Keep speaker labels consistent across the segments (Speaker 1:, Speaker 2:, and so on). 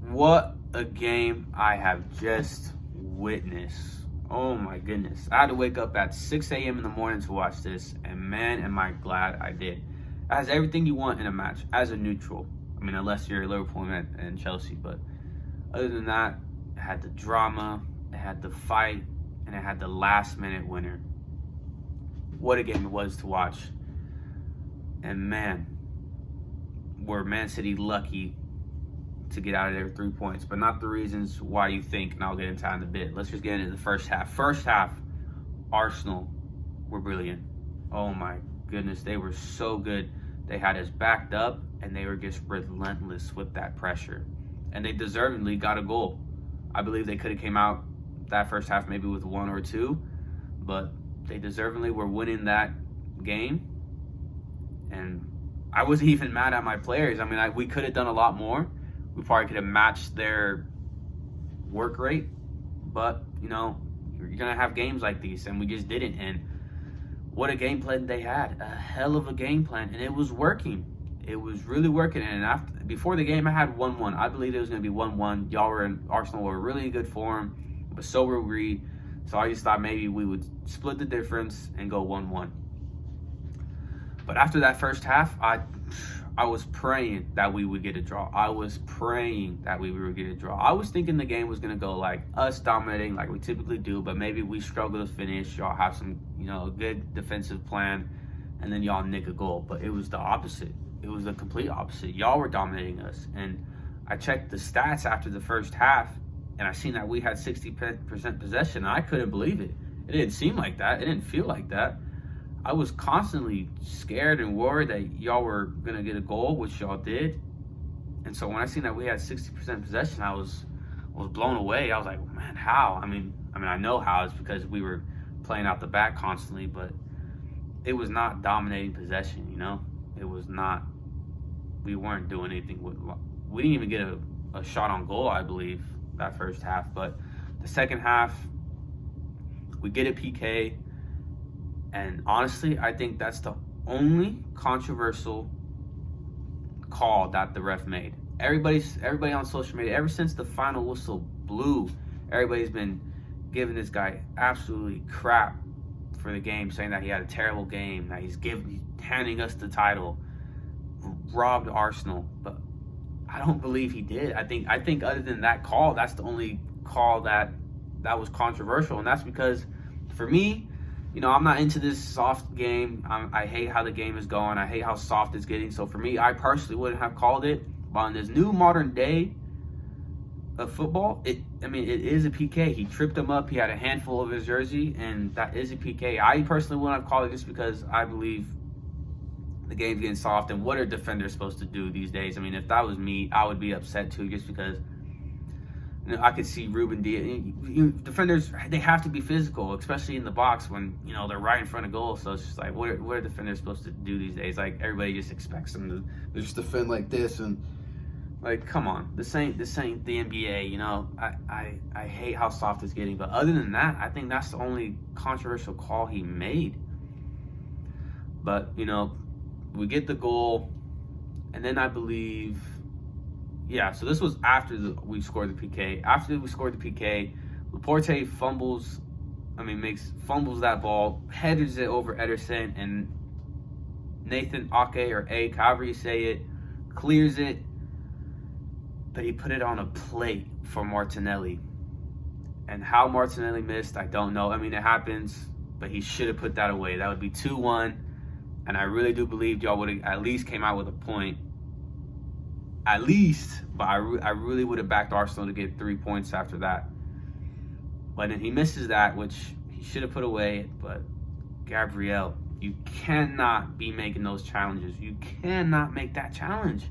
Speaker 1: What a game I have just witnessed. Oh my goodness. I had to wake up at 6 a.m. in the morning to watch this, and man, am I glad I did. It has everything you want in a match as a neutral. I mean, unless you're Liverpool and Chelsea, but other than that, it had the drama, it had the fight, and it had the last minute winner. What a game it was to watch. And man, were Man City lucky to get out of there with 3 points, but not the reasons why you think, and I'll get into that in a bit. Let's just get into the first half. First half, Arsenal were brilliant. Oh my goodness, they were so good. They had us backed up, and they were just relentless with that pressure. And they deservedly got a goal. I believe they could have came out that first half maybe with 1 or 2, but they deservedly were winning that game. And I wasn't even mad at my players. I mean, we could have done a lot more. We probably could have matched their work rate, but you're gonna have games like these, and we just didn't. And what a game plan they had! A hell of a game plan, and it was working. It was really working. And before the game, I had 1-1. I believed it was gonna be 1-1. Arsenal were really in good form, but so were we. So I just thought maybe we would split the difference and go 1-1. But after that first half, I was praying that we would get a draw. I was praying that we would get a draw. I was thinking the game was going to go like us dominating like we typically do, but maybe we struggle to finish. Y'all have some, a good defensive plan, and then y'all nick a goal. But it was the opposite. It was the complete opposite. Y'all were dominating us. And I checked the stats after the first half, and I seen that we had 60% possession. And I couldn't believe it. It didn't seem like that. It didn't feel like that. I was constantly scared and worried that y'all were going to get a goal, which y'all did. And so when I seen that we had 60% possession, I was blown away. I was like, man, how? I mean, I know how. It's because we were playing out the back constantly, but it was not dominating possession, It was not. We weren't doing anything. We didn't even get a shot on goal, I believe, that first half. But the second half, we get a PK. And honestly, I think that's the only controversial call that the ref made. Everybody on social media, ever since the final whistle blew, everybody's been giving this guy absolutely crap for the game, saying that he had a terrible game, that he's handing us the title, robbed Arsenal. But I don't believe he did. I think other than that call, that's the only call that was controversial, and that's because for me, I'm not into this soft game. I hate how the game is going. I hate how soft it's getting. So for me, I personally wouldn't have called it. But in this new modern day of football, it is a PK. He tripped him up. He had a handful of his jersey, and that is a PK. I personally wouldn't have called it just because I believe the game's getting soft. And what are defenders supposed to do these days? If that was me, I would be upset too, just because I could see Ruben Diaz. Defenders, they have to be physical, especially in the box when they're right in front of goal. So it's just like, what are defenders supposed to do these days? Like, everybody just expects them to just defend like this, and like, come on, this ain't the NBA. I hate how soft it's getting. But other than that, I think that's the only controversial call he made. But we get the goal, and then I believe. Yeah, so this was after we scored the PK. After we scored the PK, Laporte fumbles that ball, headers it over Ederson, and Nathan Ake, or A, however you say it, clears it, but he put it on a plate for Martinelli. And how Martinelli missed, I don't know. It happens, but he should have put that away. That would be 2-1, and I really do believe y'all would have at least came out with a point. At least, but I really would have backed Arsenal to get 3 points after that. But then he misses that, which he should have put away. But Gabriel, you cannot be making those challenges. You cannot make that challenge.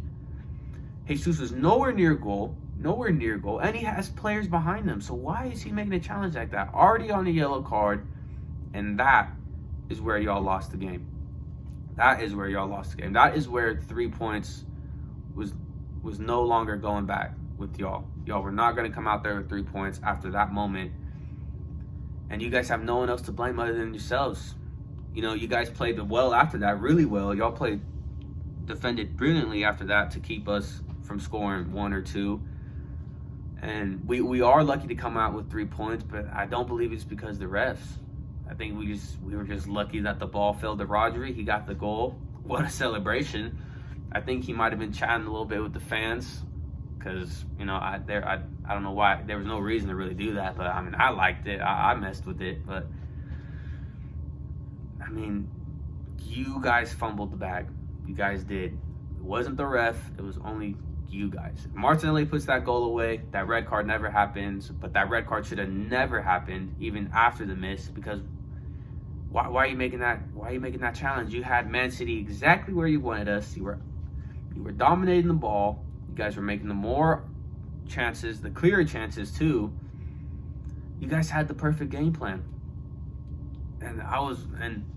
Speaker 1: Jesus was nowhere near goal, and he has players behind him. So why is he making a challenge like that? Already on the yellow card, and that is where y'all lost the game. That is where y'all lost the game. That is where 3 points was no longer going back with y'all. Y'all were not going to come out there with 3 points after that moment. And you guys have no one else to blame other than yourselves. You guys played well after that, really well. Y'all defended brilliantly after that to keep us from scoring 1 or 2. And we are lucky to come out with 3 points, but I don't believe it's because of the refs. I think we were just lucky that the ball fell to Rodri. He got the goal. What a celebration. I think he might have been chatting a little bit with the fans because, I don't know why. There was no reason to really do that, but, I liked it. I messed with it, but, you guys fumbled the bag. You guys did. It wasn't the ref. It was only you guys. If Martinelli puts that goal away, that red card never happens, but that red card should have never happened even after the miss, because why are you making that challenge? You had Man City exactly where you wanted us. You were dominating the ball. You guys were making the more chances, the clearer chances too. You guys had the perfect game plan. And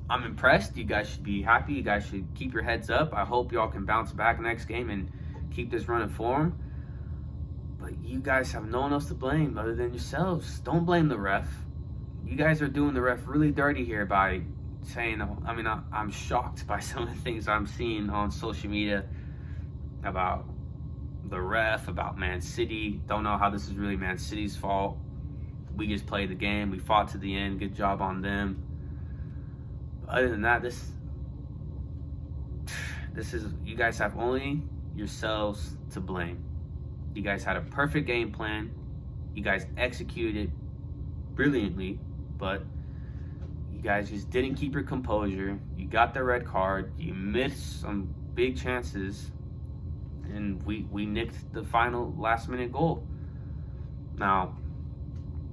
Speaker 1: I'm impressed. You guys should be happy. You guys should keep your heads up. I hope y'all can bounce back next game and keep this running form. But you guys have no one else to blame other than yourselves. Don't blame the ref. You guys are doing the ref really dirty here by saying, I'm shocked by some of the things I'm seeing on social media about the ref, about Man City. Don't know how this is really Man City's fault. We just played the game. We fought to the end. Good job on them. But other than that, this is, you guys have only yourselves to blame. You guys had a perfect game plan. You guys executed it brilliantly, but you guys just didn't keep your composure. You got the red card. You missed some big chances, and we nicked the final last-minute goal. Now,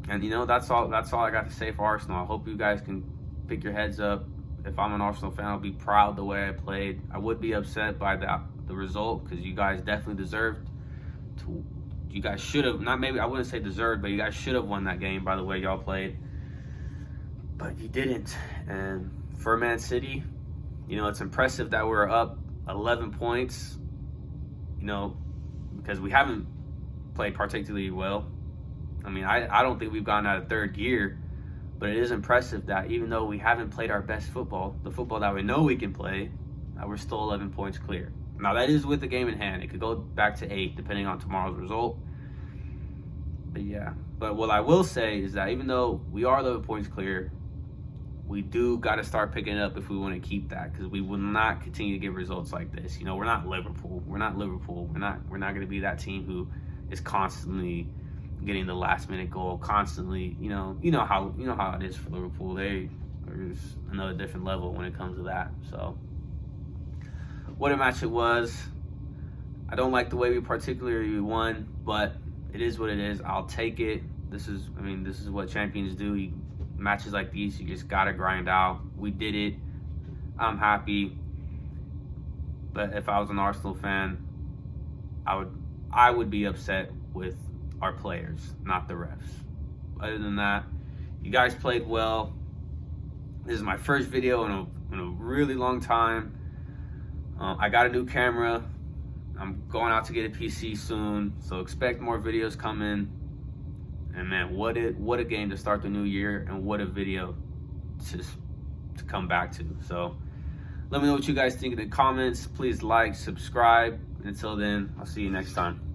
Speaker 1: and that's all I got to say for Arsenal. I hope you guys can pick your heads up. If I'm an Arsenal fan, I'll be proud the way I played. I would be upset by the result, because you guys definitely deserved to. You guys should have, not maybe, I wouldn't say deserved, but you guys should have won that game by the way y'all played. But you didn't. And for Man City, it's impressive that we're up 11 points, because we haven't played particularly well. I don't think we've gotten out of third gear, but it is impressive that even though we haven't played our best football, the football that we know we can play, we're still 11 points clear. Now, that is with the game in hand. It could go back to 8, depending on tomorrow's result. But yeah. But what I will say is that even though we are 11 points clear, we do got to start picking it up if we want to keep that, because we will not continue to get results like this. We're not Liverpool. We're not going to be that team who is constantly getting the last-minute goal, constantly. You know how it is for Liverpool. There's another different level when it comes to that. So, what a match it was. I don't like the way we particularly won, but it is what it is. I'll take it. This is what champions do. Matches like these, you just gotta grind out. We did it. I'm happy. But if I was an Arsenal fan, I would be upset with our players, not the refs. Other than that, you guys played well. This is my first video in a really long time. I got a new camera. I'm going out to get a PC soon, so expect more videos coming. And man, what a game to start the new year, and what a video to come back to. So let me know what you guys think in the comments. Please like, subscribe. And until then, I'll see you next time.